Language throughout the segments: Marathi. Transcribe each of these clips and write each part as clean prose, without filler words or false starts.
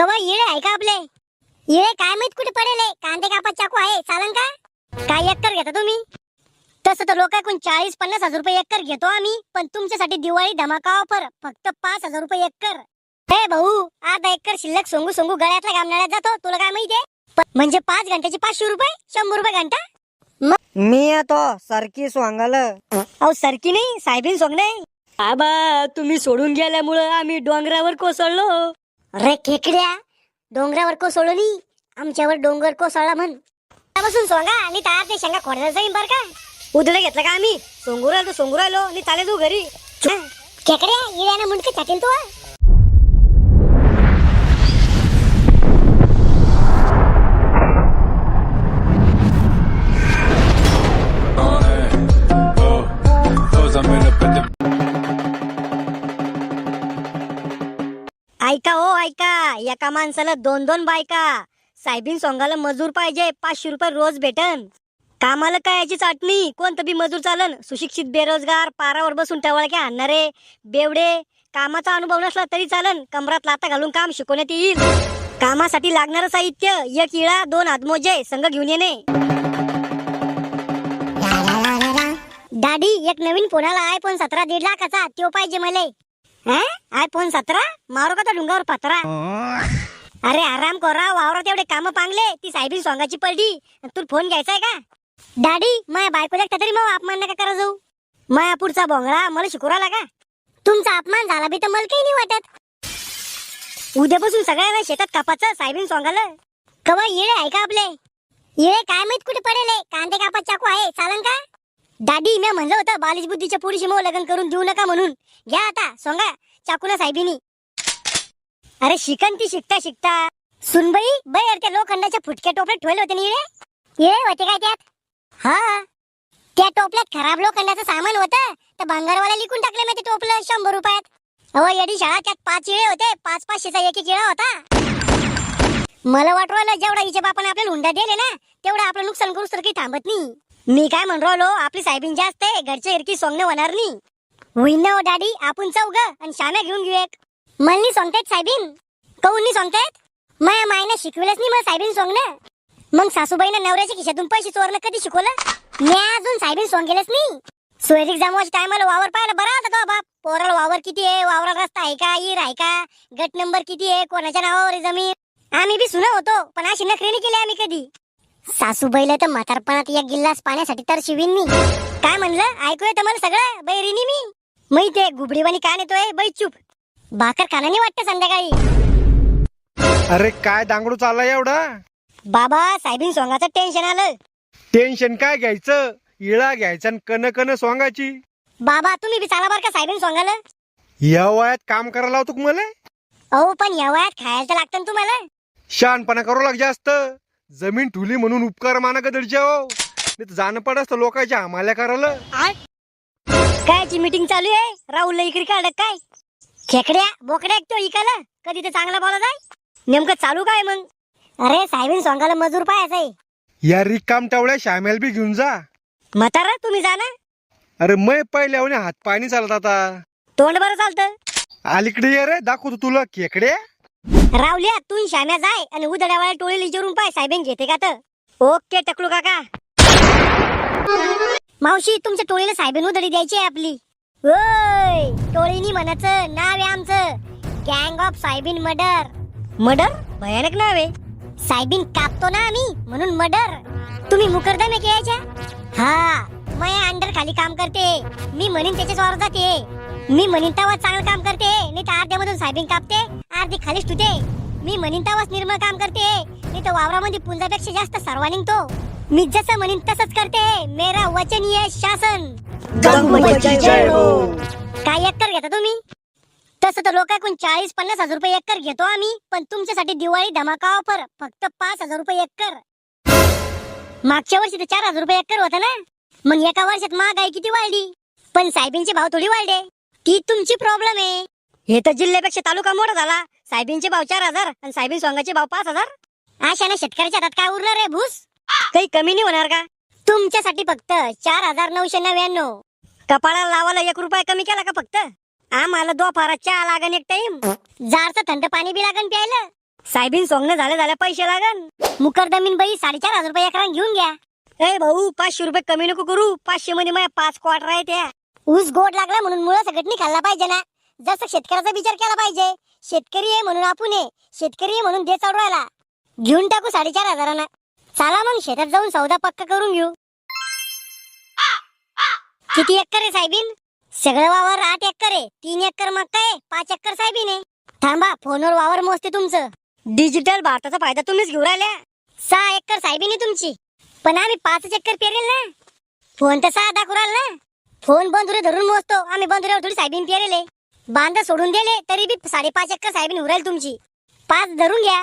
कवा येळे आहे का आपले? येळे काय माहित कुठे पडेल? कांदे कापत चाकू आहे, चालन का? काय एकर घेता तुम्ही? तसं तर लोकांकडून 40-50 हजार रुपये एकर घेतो आम्ही, पण तुमच्यासाठी दिवाळी धमाका ऑफर फक्त 5,000 रुपये एकर. हे भाऊ, अर्धा एकर शिल्लक सोंगू सोंगू गळ्यातल्या गामनाळ्यात जातो, तुला काय माहितीये? म्हणजे 5 घंट्याचे 500 रुपये, 100 रुपये घंटा. मी येतो सरकी सोंगाल. अहो सरकी नाही, साहेबीन सोंग नाही. बाबा तुम्ही सोडून गेल्यामुळे आम्ही डोंगरावर कोसळलो. अरे खेकड्या, डोंगरावर कोसळलो नी, आमच्यावर डोंगर कोसळला म्हण. बसून सोंगा आणि तार ते शेंगा खोडण्याचं जाईन बर का. उदळे घेतलं का आम्ही? सोंगू राहिलो आणि चाले तू घरी. खेकड्या येण्यानं मुंडके छाटील तू. ऐका हो ऐका, एका माणसाला 2-2 बायका. साहेबीन सोंगाला मजूर पाहिजे, 500 रुपये रोज भेटन. कामाला काय याची चाटणी, कोणतं बी मजूर चालन. सुशिक्षित, बेरोजगार, पारावर बसून टवळके आणणारे, बेवडे. कामाचा अनुभव नसला तरी चालन, कमरात लाता घालून काम शिकवण्यात येईल. कामासाठी लागणारं साहित्य 1 इळा, 2 हातमोजे संघ घेऊन येणे. दादी, एक नवीन फोन आला, iPhone 17 1.5 लाखाचा, तो पाहिजे मले. iPhone 17 मारो का तो डुंगावर पत्रा. अरे आराम करा, वावरात एवढे काम पांगले, ती साहेबीन सोंगाची पडली, तू फोन घ्यायचाय का? दादी, माझ्या बायकोला तरी मग अपमान नका करा जाऊ. माया पुढचा भोंगळा मला शिकवला का? तुमचा अपमान झाला बी तर मला काही नाही वाटत. उद्यापासून सगळ्यांना शेतात कापाचं, साहेबीन सोंगाला. कवा येळे आहे का आपले? येळे काय माहित कुठे पडेल? कांदे कापत चाकू आहे, चालन का? दादी, मी म्हणलं होतं बालिश बुद्धीच्या पुढीशी मग लग्न करून देऊ नका म्हणून. घ्या आता सोंगा चाकूना साहेबीनी. अरे शिकन ती शिकता शिकता. सुनबाई, बाई त्या लोखंडाच्या फुटक्या टोपल्यात ठेवले होते ना येळे होते काय त्यात? हा, त्या टोपल्यात खराब लोखंडाचं सामान होतं, तर भांगारवाला लिखून टाकले मी ते टोपलं 100 रुपयात. अहो येडी शाळा, त्यात 5 इळे होते, 500-500चा एक इळा होता. मला वाटलं जेवढा हिच्या बापाने आपल्याला हुंडा दिले ना, तेवढं आपलं नुकसान करूच तर काही थांबत नाही. मी काय म्हणून राहिलो, आपली साहेबीन जास्त आहे, घरच्या इरकी सोंगणं होणार नाही. होईन ना दाडी, आपण चौघ आणि शाम्या घेऊन घेऊ एक. मला सांगतायत साहेबीन, काऊन नाही सांगतायत? माया मायने शिकविलंच नाही मला साहेबीन सोंगणं. मग सासूबाईनं नवऱ्याच्या खिशातून पैसे चोरणं कधी शिकवलं? मी अजून साहेबीन सोंगेलच नाही. सोयरीक जामवाच्या टायमाला वावर पाहिलं बरा होता तो बाप. पोराला वावर किती आहे, वावराला रस्ता आहे का, इर आहे का, गट नंबर किती आहे, कोणाच्या नावावर आहे जमीन. आम्ही बी सुना होतो, पण अशी नखरी नाही केली आम्ही कधी. सासूबाईला तर म्हातारपणात 1 गिल्लास पाण्यासाठी तर शिवीन मी. काय म्हणलं, ऐकू येतं मला सगळं, बैरिनी मी. माहितीये गुबडीवाणी काय नेतोय, बाई चुप. भाकर खाण्याने वाटतं संध्याकाळी. अरे काय दांगडू चाललाय एवढा? बाबा, साहेबीन सोंगाचं टेन्शन आलं. टेन्शन काय घ्यायचं, इळा घ्यायचा आणि कन कन सोंगाची. बाबा तुम्ही बी चाला बर का साहेबीन सोंगाला. या वयात काम करायला लावतो का मला? अहो पण या वयात खायला तर लागतं ना तुम्हाला. शहाणपणा करू लाग जास्त. जमीन ठुली म्हणून उपकार माना गदडच्या हो. नाही तर जाणं पडत लोकांच्या हमाल्या करायला. कायची मीटिंग चालू आहे? राहुलला इकडे काढत काय? खेकड्या बोकड्या तो इकाला कधी तर चांगला बोलत आहे. नेमकं चालू काय मग? अरे साहेबीन सोंगाला मजूर पाहायचंय. या रिकाम टावळ्या शामेल बी घेऊन जा. म्हातारा तुम्ही जा ना. अरे मै पहिल्याने हात पाणी चालत आता. तोंड बरं चालतं. अलीकडे ये रे, दाखवतो तुला खेकड्या. रावल्या तू शाम्या जाय आणि उदड्या वाळ्या टोळीला विचारून पाय साहेबीन घेते का तर. ओके टकलू काका. मावशी तुमच्या टोळीला साहेबीन उदडी द्यायची आहे आपली. ओय टोळीनी म्हणायचं नाव आहे आमचं, गँग ऑफ साहेबीन मर्डर. मर्डर? भयानक नाव आहे. साहेबीन कापतो ना आम्ही म्हणून मर्डर. तुम्ही मुकरदम आहे यायच्या? हा, मैं अंडर खाली काम करते. मी म्हणीन त्याच्याच वावर जाते. मी म्हणीन तेव्हा चांगलं काम करते, नाही तर अर्ध्यामधून साहेबीन कापते, अर्धी खालीच ठुते. मी म्हणीन तेव्हाच निर्मळ काम करते, नाही तर वावरामध्ये पुंजापेक्षा जास्त सर्वा निघतो. मी जसं म्हणीन तसंच करते. मेरा वचनीय शासन. काय एकर घेता तुम्ही? तसं तर लोकांकडून 40-50 हजार रुपये एकर घेतो आम्ही, पण तुमच्यासाठी दिवाळी धमाका ऑफर फक्त 5,000 रुपये एकर. मागच्या वर्षी तर 4,000 रुपये एकर होता ना. मग एका वर्षात महागाई किती वाढली, पण साहेबींचे भाव थोडी वाढले. ती तुमची प्रॉब्लेम आहे. हे तर जिल्ह्यापेक्षा तालुका मोठा झाला. साहेबींचे भाव 4,000 आणि साहेबीन सोंगाचे भाव 5,000. अशाने शेतकऱ्याच्या हातात काय उरणार आहे भूस? काही कमी नाही होणार का? तुमच्यासाठी फक्त 4,999. कपाळाला लावायला 1 रुपया कमी केला का फक्त? आम्हाला 2 फारा चहा लागन एक टाइम. जारचं थंड पाणी बी लागन प्यायला. साहेबीन सोंगणं झाल्या पैसे लागन. मुकरदमीन बाई 4,500 रुपये एकरान घेऊन घ्या. ए भाऊ 500 रुपये कमी नको करू. 500 मध्ये माझ्या 5 क्वार्टर आहे त्या. ऊस गोड लागला म्हणून मुळा सगळं नाही खाल्ला पाहिजे ना. जसं शेतकऱ्याचा विचार केला पाहिजे. शेतकरी आहे म्हणून आपण आहे, शेतकरी आहे म्हणून दे चढवायला. घेऊन टाकू 4,500. चला मग शेतात जाऊन सौदा पक्का करून घेऊ. किती एकर आहे साहेबीन? सगळं वावर 8 एकर आहे. 3 एकर मक्का आहे, 5 एकर साहेबीन आहे. थांबा, फोनवर वावर मोजते तुमचं. डिजिटल भारताचा फायदा तुम्हीच घेऊ राहिल्या. 6 एकर साहेबीन आहे तुमची, पण आम्ही 5 एकर पेरेल ना. फोन तर 6 दाखवू राहिला ना. फोन बंधुरे धरून मोजतो आम्ही. बंधुऱ्यावर थोडी साहेबीन पेरेले. बांधा सोडून दिले तरी बी 5.5 एकर साहेबीन उरायला तुमची. 5 धरून घ्या.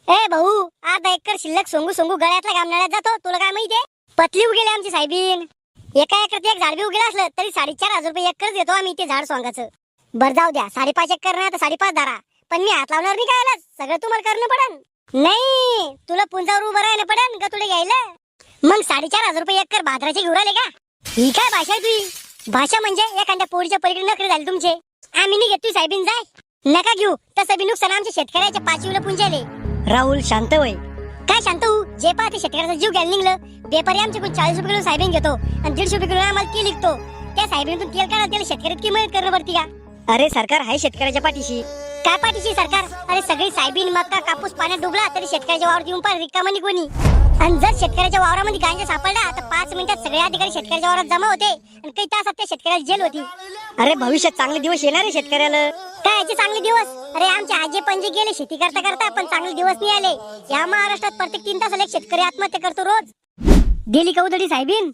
ए भाऊ, अर्धा एकर शिल्लक सोंगू सोंगू गळ्यातला गामनाळ्यात जातो. तुला काय माहितीये? पतली उगेले आमची साहेबीन. एका एकरात एक झाड बी उगेलं असलं तरी 4,500 रुपये एकर देतो आम्ही ते झाड सोंगाचं. बरं जाऊ द्या, 5.5 एकर ना तर 5.5 धरा. पण मी हात लावणार नाही. काय सगळं तुम्हाला करणं पडन. नाही, तुला पुंजावर उभं राहायला पडन का तुला घ्यायला. मग 4,500 रुपये एकर भाद्राचे घेऊन राहिले का? ही काय भाषा आहे तुझी? भाषा म्हणजे एखाद्या पोरीच्या पलीकडे नखरे झाले तुमचे. आम्ही नाही घेतोय साहेबीन, जाय. नका घेऊ. तसं बी नुकसान आमच्या शेतकऱ्याच्या 5वीला पुंजाले. राहुल शांत वय. काय शांत होऊ? जे पाहते शेतकऱ्याचा जीव घ्यायला निघलं. व्यापारी आमच्याकडून 40 रुपये किलो साहेबीन घेतो आणि 150 रुपये किलो आम्हाला तेल विकतो. त्या साहेबीतून तेल काढा, त्याला शेतकऱ्यात की मदत करणं पडती का? अरे सरकार आहे शेतकऱ्याच्या पाठीशी. काय पाठीशी सरकार? अरे सगळी साहेबीन मक्का कापूस पाण्यात डुबला तरी शेतकऱ्याच्या वावरात येऊन पाहिजे रिकामा नाही कोणी. आणि जर शेतकऱ्याच्या वावरामध्ये गांजा सापडला तर 5 मिनिटात सगळे अधिकारी शेतकऱ्याच्या वावरात जमा होते आणि काही तासात त्या शेतकऱ्याला जेल होती. अरे भविष्यात चांगले दिवस येणार आहे शेतकऱ्याला. काय याचे चांगले दिवस? अरे आमचे आजे पंजे गेले शेती करता करता, पण चांगले दिवस नाही आले. या महाराष्ट्रात प्रत्येक 3 तासाला एक शेतकरी आत्महत्या करतो रोज. गेली का उधडी साहेबीन?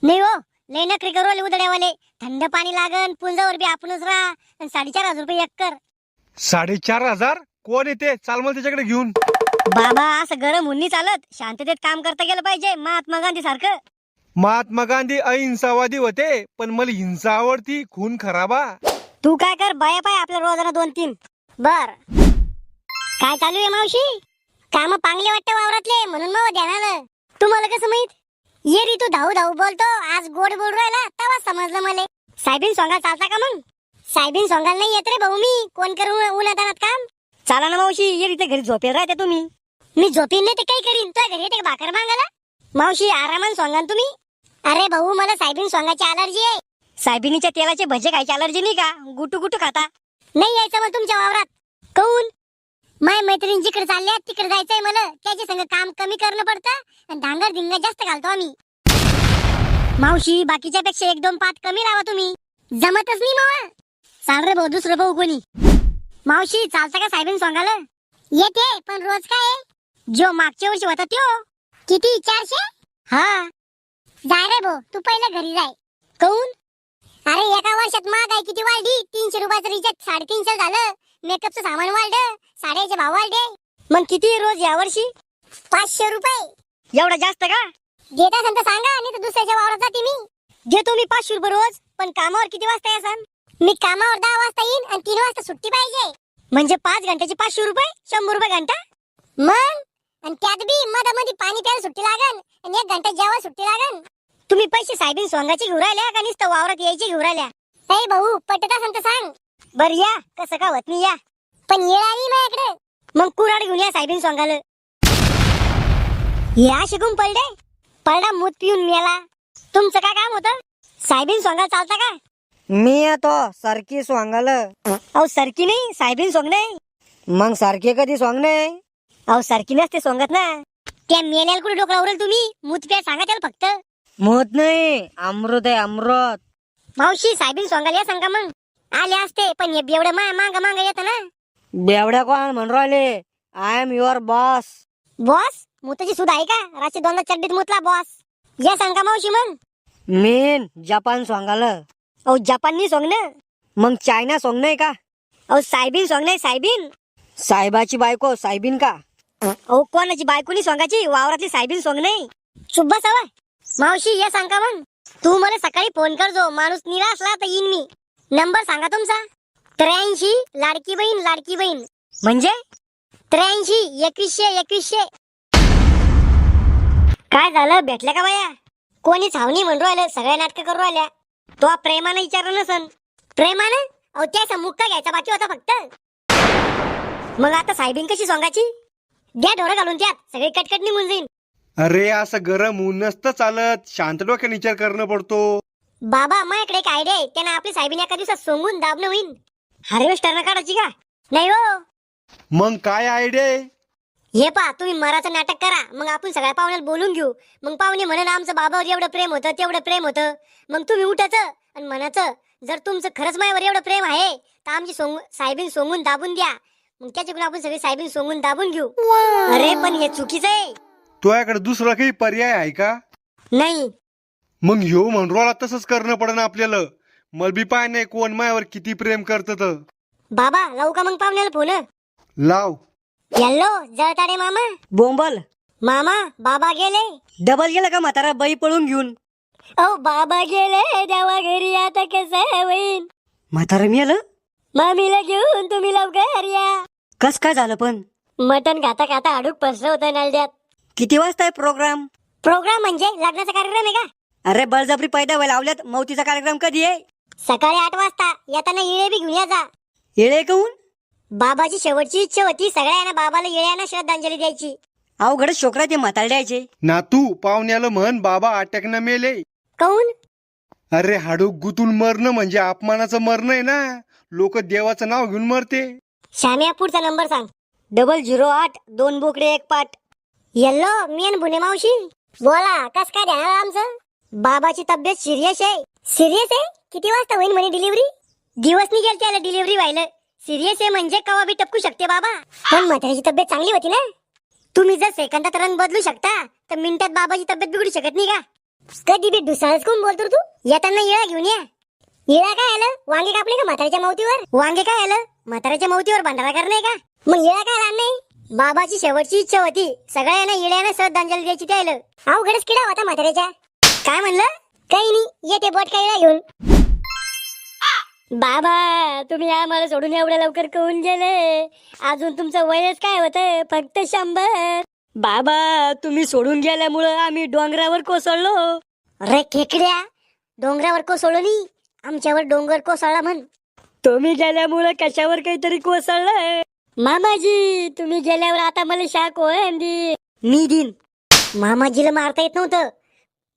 नाही हो, लय नखरे करू आले उधड्यावाले. थंड पाणी लागन, पुंजावर बी आपणच राहा आणि 4,500 रुपये एकर. 4,500? कोण येते? चाल मला त्याच्याकडे घेऊन. बाबा असं गरम होऊन नाही चालत. शांततेत काम करता गेलं पाहिजे, महात्मा गांधी सारखं. महात्मा गांधी अहिंसावादी होते, पण मला हिंसा आवडती, खून खराबा. तू काय कर, बाया पाय आपल्या रोजाना 2-3. बर, काय चालू आहे मावशी? काम पांगले वाटतं वावरातले म्हणून मग ध्यान आलं. तुम्हाला कसं माहित? ये री तू धाऊ धाऊ बोलतो, आज गोड बोल राहिला तेव्हा समजलं मला. साहेबीन सोंगा चालता का मग? साहेबीन सोंगाल नाही येत रे भाऊ मी. कोण करू उन्हातानात काम? चला ना मावशी, ये इथे घरी झोपेल राहते तुम्ही. मी झोपीन नाही ते काही करीन. तुझ्या घरी येते का भाकर मागायला? मावशी आरामान सोंगान तुम्ही. अरे भाऊ, मला साहेबीन सोंगाची अलर्जी आहे. सायबिनीच्या तेलाचे भजे खायची अलर्जी नाही का? गुटू गुटू खाता. नाही यायचं मग तुमच्या वावरात. कहून? माय मैत्रीण जिकडे चालल्या तिकडे जायचंय मला. त्याच्या संग काम कमी करणं पडतं आणि धांगर धिंगा जास्त घालतो आम्ही. मावशी, बाकीच्या पेक्षा 1-2 पात कमी लावा तुम्ही. जमतच नाही मावा. चाल रे भाऊ, दुसरं भाऊ कोणी. मावशी चालतं का साहेबीन सोंगाला? येते, पण रोज काय? जो मागच्या वर्षी होता त्यो. किती? 400? हा. जाय रे भाऊ, तू पहिलं घरी जाय. कहून? अरे एका वर्षात महागाई किती वाढली. 300 रुपयाचं रिचार्ज 350 झालं. मेकअपचं सामान वाढलं, साड्याचे भाव वाढले. मग किती रोज या वर्षी? 500 रुपये. एवढा जास्त का? देत असेल तर सांगा, नाही तर दुसऱ्याच्या वावरात जाते मी. देतो मी 500 रुपये रोज. पण कामावर किती वाजता यासन? मी कामावर 10 वाजता येईन आणि 3 वाजता सुट्टी पाहिजे. म्हणजे 5 घंट्याची 500 रुपये, 100 रुपये घंटा. मग आणि त्यात बी मध्ये पाणी प्यायला सुट्टी लागन आणि 1 घंटा जेवायला सुट्टी लागन. तुम्ही पैसे साहेबीन सोंगाची घेऊन राहिल्या का नुसतं वावरात यायची घेऊन राहिल्या? ए भाऊ, पटत असेल तर सांग. बर या, कसं का होत नाही या. पण येळ आली माझ्याकडे. मग कुराड घेऊन या साहेबीन सोंगाला. या शिकून पडला मूत पिऊन मेला. तुमचं काय काम होतं? साहेबीन सोंगा चालता का? मी येतो सारखी स्वांगाला. अहो सरकी नाही, साहेबीन सोंग नाही. मग सारखी कधी स्वांगणे? अहो सरकी नसते सोंगत ना. त्या मेल्याला कुठे डोकं उरेल तुम्ही? मूत प्या सांगा त्याला फक्त. मोत नाही, अमृत आहे अमृत. मावशी साहेबीन सोंगाला या सांगा मग. आले असते, पण हे बेवढं मांग येतं ना. बेवड्या कोण म्हणून राहिले? I am your boss. Boss? मुताची सुद्धा आहे का? रात्री 2दा चड्डीत मुतला बॉस. या सांगा मावशी मग. मीन जपान स्वांगाला. अहो जपानी सोंग ना. मग चायना सोंग नाही का? अहो साहेबीन सोंग नाही, साहेबीन. साहेबाची बायको साहेबीन का? अहो कोणाची बायकोनी सोंगाची? वावरातली साहेबीन सोंग नाही. शुभ सवा. मावशी या सांगा मग. तू मला सकाळी फोन करजो. माणूस निरा असला तर येईन मी. नंबर सांगा तुमचा. 83 लाडकी बहीण. म्हणजे 83 2100. काय झालं? भेटल्या का बाया? कोणी छावणी म्हणून राहिलं, सगळ्या नाटकं करू राहिल्या. तो प्रेमानं विचारलं नसन. प्रेमानं? अहो त्याचा मुक्का घ्यायचा बाकी होता फक्त. मग आता साहेबीन कशी सोंगाची? द्या ढोरं घालून त्यात सगळी कटकट निघून जाईल. अरे असं गरम ऊन नसतं चालत, शांत डोक्याने विचार करणं पडतो. बाबा माझ्याकडे एक आयडिया आहे. त्यानं आपली साहेबीने एका दिवसात सोंगून दाबणं होईल. हार्वेस्टर काढायची का नाही हो? मग काय आयडिया आहे? हे पा तुम्ही मराचं नाटक करा, मग आपण सगळ्या पाहुण्याला बोलून घेऊ. मग पाहुणे म्हणून आमचं बाबावर एवढं प्रेम होतं तेवढं प्रेम होतं. मग तुम्ही उठायचं आणि म्हणायचं जर तुमचं खरंच माझ्यावर एवढं प्रेम आहे तर आमची साहेबीन सोंगून दाबून द्या. मग त्याच्याकडून आपण सगळी साहेबीन सोंगून दाबून घेऊ. अरे पण हे चुकीचं आहे. तुझ्याकडे दुसरा काही पर्याय आहे का? नाही मग ह्यो म्हणरोला तसंच करणं पडन आपल्याला. मला बी पाय नाही कोण मायावर किती प्रेम करत. बाबा लावू का मग पाहुण्याला फोन? लाव. हॅलो जळताडे मामा. बोंबल मामा बाबा गेले. डबल गेला का म्हातारा बाई पळून घेऊन? ओ बाबा गेले देवा घरी, आता कसं होईल? म्हातारा मेलं? मामीला घेऊन तुम्ही लवकर या. कस काय झालं पण? मटण खाता खाता अडूक पसरं होतं नळद्यात. किती वाजता आहे प्रोग्राम? प्रोग्राम म्हणजे लग्नाचा कार्यक्रम आहे का? अरे बळजबरी पैदा व्हायला लावल्यात. मौतीचा कार्यक्रम कधी आहे? सकाळी 8 वाजता. येताना येळे बी घेऊन या जा. येळे कहून? बाबाची शेवटची इच्छा होती सगळ्यांना बाबाला येळ्यानं श्रद्धांजली द्यायची. अवघड शोकरा ते म्हातारड्याचे. नातू पाहुण्याला म्हण बाबा अटॅकनं मेले. काऊन? अरे हाडूक गुतून मरणं म्हणजे अपमानाचं मरण आहे ना. लोक देवाचं नाव घेऊन मरते. श्याम्या पुढचा नंबर सांग. 008 2 बोकडे 1 पाट. येल्लो मी आणि बुने मावशी. बोला कस काय ध्यान आलं आमचं? बाबाची तब्येत सिरियस आहे. सिरियस आहे? किती वाजता होईल म्हणे डिलिव्हरी? दिवस निघेल त्याला डिलिव्हरी व्हायला. सिरियस आहे म्हणजे कवा बी टपकू शकते बाबा. पण म्हाताऱ्याची तब्येत चांगली होती ना. तुम्ही जर सेकंदात रंग बदलू शकता तर मिनिटात बाबाची तब्येत बिघडू शकत नाही का? कधी बी दुसराच कोण बोलतो तू? येताना येळा घेऊन या. येळा काय आलं? वांगे कापले का म्हाताऱ्याच्या मावतीवर? वांगे काय आलं? म्हाताऱ्याच्या मावतीवर भांडारा करणे का? मग येळा काय आला नाही? बाबाची शेवटची इच्छा होती सगळ्यांना येळ्यानं श्रद्धांजली द्यायची त्याला. अवघडच किडा होता म्हाताऱ्याच्या. काय म्हणलं? काही नाही येते बोट काय घेऊन. बाबा तुम्ही आम्हाला सोडून एवढ्या लवकर कळून गेले. अजून तुमचं वयच काय होतं? फक्त 100. बाबा तुम्ही सोडून गेल्यामुळं आम्ही डोंगरावर कोसळलो. अरे खेकड्या, डोंगरावर कोसळलो नाही, आमच्यावर डोंगर कोसळला म्हण. तुम्ही गेल्यामुळं कशावर काहीतरी कोसळलंय. मामाजी तुम्ही गेल्यावर आता मला शाक ओळंदी मी दिन. मामाजीला मारता येत नव्हतं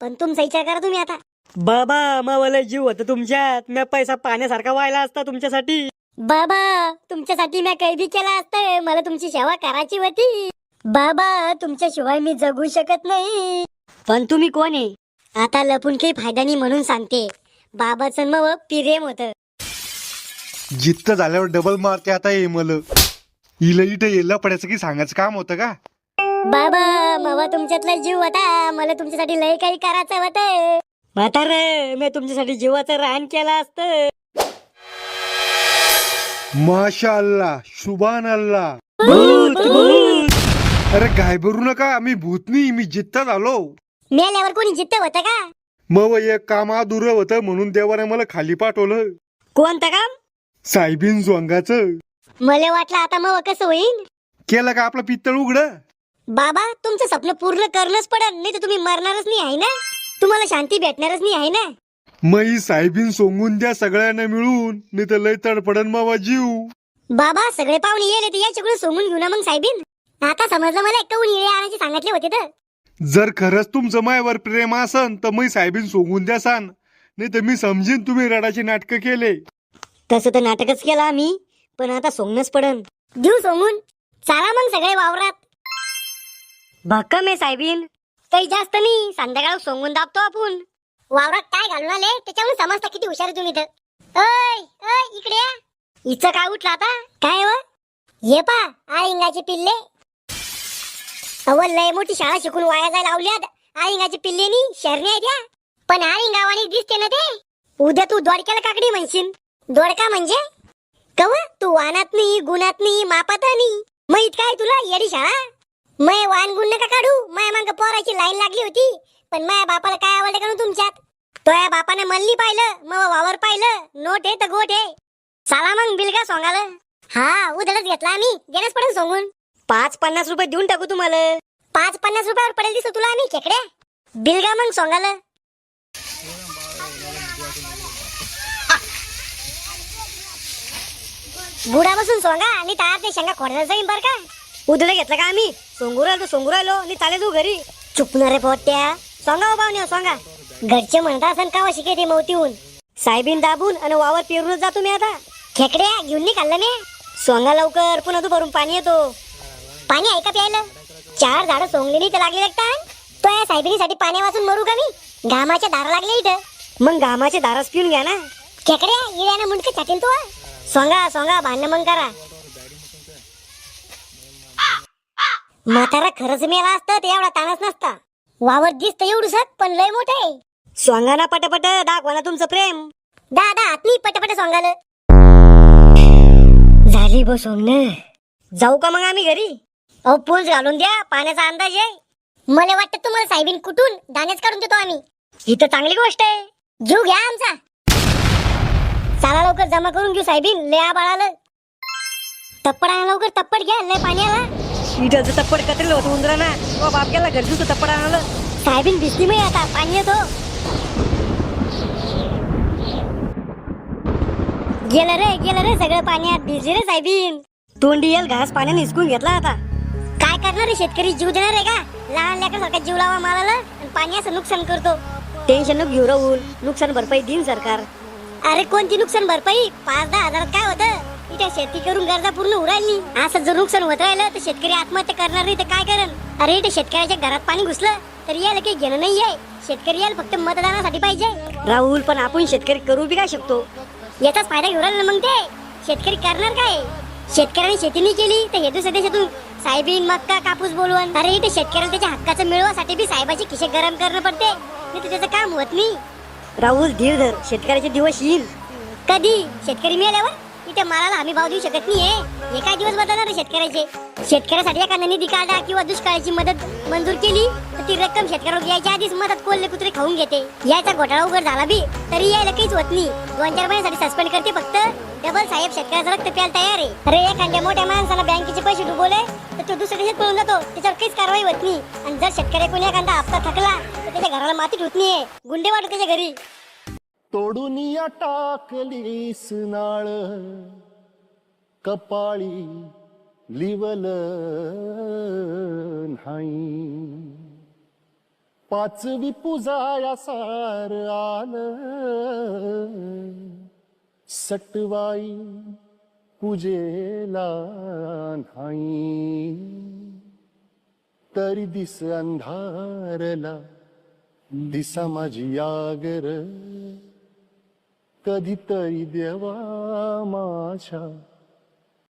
पण तुमचा विचार करा तुम्ही आता. बाबा मावाला जीव होता तुमच्यात. मी पैसा पाण्यासारखा व्हायला असता तुमच्यासाठी. बाबा तुमच्यासाठी मी काही बी केला असतं. मला तुमची सेवा करायची होती. बाबा तुमच्याशिवाय मी जगू शकत नाही. पण तुम्ही कोण आहे? आता लपून काही फायदा नाही म्हणून सांगते. बाबाचं मग प्रेम होतं. जित्त झाल्यावर डबल मारते आता हे मला. इला इथं येला पडायचं की सांगायचं काम होतं का? बाबा मावा तुमच्यातला जीव होता. मला तुमच्यासाठी लय काही करायचं होतं. म्हातारे मी तुमच्यासाठी जीवाचं रान केलं असतं. माशा अल्लाह शुभान अल्लाह. भूत भूत. अरे घाबरू नका, मी भूत नाही, मी जित्त झालो. मेल्यावर कोणी जिद्द होतं का? मग एक काम अधुरं होतं म्हणून देवाने मला खाली पाठवलं. कोणतं काम? साहेबीन जोंगाचं. मला वाटलं आता मग कसं होईल. केलं का आपलं पित्तळ उघड? बाबा तुमचं स्वप्न पूर्ण करणंच पडत नाही तर तुम्ही मरणारच नाही आहे ना. तुम्हाला शांती भेटणारच नाही आहे ना. मग साहेबीन सोंगून द्या सगळ्यांना मिळून, नाही तर लय तडपडन मावा जीव. बाबा सगळे पाहुणे येले तर याच्याकडून सोंगून घेऊ ना मग साहेबीन. आता समजलं मला एकूण येळे आणायचे सांगितले होते तर. जर खरंच तुमचं मायावर प्रेम असन तर मी साहेबीन सोंगून द्या सान, नाही तर मी समजीन तुम्ही रडाचे नाटक केले. तसं तर नाटकच केलं आम्ही, पण आता सोंगणंच पडन. देऊ सोंगून. चला मग सगळे वावरात. भक्कम आहे साहेबीन. काही जास्त नाही, संध्याकाळ सोंगून दाबतो आपण. वावरात काय घालून आले त्याच्यावरून समजता किती हुशार आहे तुम्ही तर. ओय ओय इकडे या. हिचं काय उठलं आता? काय व? ये पा आळिंगाचे पिल्ले. अव्वल लय मोठी शाळा शिकून वाया जायला लावल्यात. आळिंगाचे पिल्ले नी शरणे आहेत या. पण आळिंगावानी दिसते ना ते. उद्या तू दोडक्याला काकडी म्हणशील. दोडका म्हणजे कव तू वानात नाही, गुणात नाही, मापात नाही. माहित काय तुला येडी शाळा? मै वान गुण नका काढू. माया मांग पोराची लाईन लागली होती. पण माया बापाला काय आवडलं का तुमच्यात? तो या बापाने मल्ली पाहिलं, मग वावर पाहिलं. नोट आहे तर गोट आहे. चला मग बिलगा सोंगाला. हा उधळच घेतला आम्ही. देणंच पडेल सोंगून. 5-50 रुपये देऊन टाकू तुम्हाला. 5-50 रुपयावर पडेल दिसतो तुला आम्ही खेकड्या. बिलगा मग सोंगाला. बुडा बसून सोंगा आणि तार ते शेंगा खोडला जाईन बर का. उदळ घेतलं का आम्ही सोंगू राहिलो आणि चाले तू घरी. चुकणार रे पोट्या. सांगा पाहुणे सांगा. घरचे म्हणता असं कावा शिकायते मौतीहून. साहेबीन दाबून आणि वावर पेरूनच जातो मी आता. खेकड्या घेऊन नाही खाल्लं मी. सोंगा लवकर पुन्हा तू भरून पाणी येतो. पाणी आहे का प्यायला? 4 झाडं सोंगलेली तर लागली लागतात. तो या साहेबिनीसाठी पाणी वाचून मरू का मी? घामाच्या धार लागले इथं. मग घामाचे दारास पिऊन घ्या ना. खेकड्या येण्यानं मुंडक छाटेल तू. सोंगा भांडण मग करा. म्हातारा खरंच मेला असतं ते एवढा ताणच नसता. वावर दिसतं एवढूसच पण लय मोठं आहे. सोंगाना पटपट दाखवा ना तुमचं प्रेम. दादा आतली पटपट सांगाल. झाली बसवून जाऊ का मग आम्ही घरी? अहो पूल घालून द्या, पाण्याचा अंदाज आहे. मला वाटतं तुम्हाला साहेबीन कुठून दाण्याच काढून देतो आम्ही. ही तर चांगली गोष्ट आहे. जीव घ्या आमचा. चला लवकर जमा करून घेऊ साहेबीन. लय आबाळ आलं. तप्पड आणा लवकर, तप्पड घ्या. लय पाणी आला. इथं तप्पड कतरेल होतं उंदराना. तो बाप गेला घरी तू तप्पड आणलं. साहेबीन भिजली मी आता. पाणी येतो. गेलं रे सगळं पाण्यात. भिजली रे साहेबीन. तोंडी येल घास पाण्याने हिसकून घेतला आता. काय करणार रे शेतकरी? जीव देणार आहे का? लहान लेकरासारखा जीव लावा मालाला आणि पाणी असं नुकसान करतो. टेन्शन नको घेऊ राहुल. नुकसान भरपाई देईन सरकार. अरे कोणती नुकसान भरपाई? 5-10 हजारात काय होतं? इथे शेती करून गरजा पूर्ण उरायली. असं जर नुकसान होत राहिलं तर शेतकरी आत्महत्या करणार नाही तर काय करण? अरे इथे शेतकऱ्याच्या घरात पाणी घुसलं तर यायला काही घेणं नाही आहे. शेतकरी यायला फक्त मतदानासाठी पाहिजे. राहुल पण आपण शेतकरी करू बी काय शकतो? याचाच फायदा घेऊ राहिला ना मग ते. शेतकरी करणार काय? शेतकऱ्यांनी शेती नाही केली तर हे दुसऱ्या देशातून साहेबीन मक्का कापूस बोलवून. अरे इथे शेतकऱ्याला त्याच्या हक्काचं मिळवासाठी बी साहेबाचे खिशे गरम करणं पडते. नाही तर त्याचं काम होत नाही. राहुल धीर धर. शेतकऱ्याचे दिवस येईल. कधी? शेतकरी मिळाल्यावर? इथे मालाला हमी भाव देऊ शकत नाहीये. हे काय दिवस बदलणार शेतकऱ्याचे? शेतकऱ्यासाठी एखादा निधी काढला किंवा दुष्काळाची मदत मंजूर केली तर ती रक्कम शेतकऱ्यावर यायच्या आधीच मदत कोल्हे कुत्रे खाऊन घेते. याचा घोटाळा उघड झाला बी तरी यायला काहीच होत नाही. 2-4 महिन्यासाठी सस्पेंड करते फक्त. डबल साहेब शेतकऱ्याचं रक्त प्यायला तयार आहे. अरे एखाद्या मोठ्या माणसाला बँकेचे पैसे डुबवले तर तो दुसऱ्या देशात पळून जातो. त्याच्यावर काहीच कारवाई होत नाही. आणि जर शेतकऱ्या कोणी एखादा हप्ता थकला तर त्याच्या घराला माती धुत नाहीये. गुंडे वाटत त्याच्या घरी. तोडून या टाकली सुनाळ कपाळी लिवल नाही. 5वी पूजाया सार आलं सटवाई पूजेला नाही. तरी दिस अंधारला दिसा माझी यागर. कधीतरी देवा माझ्या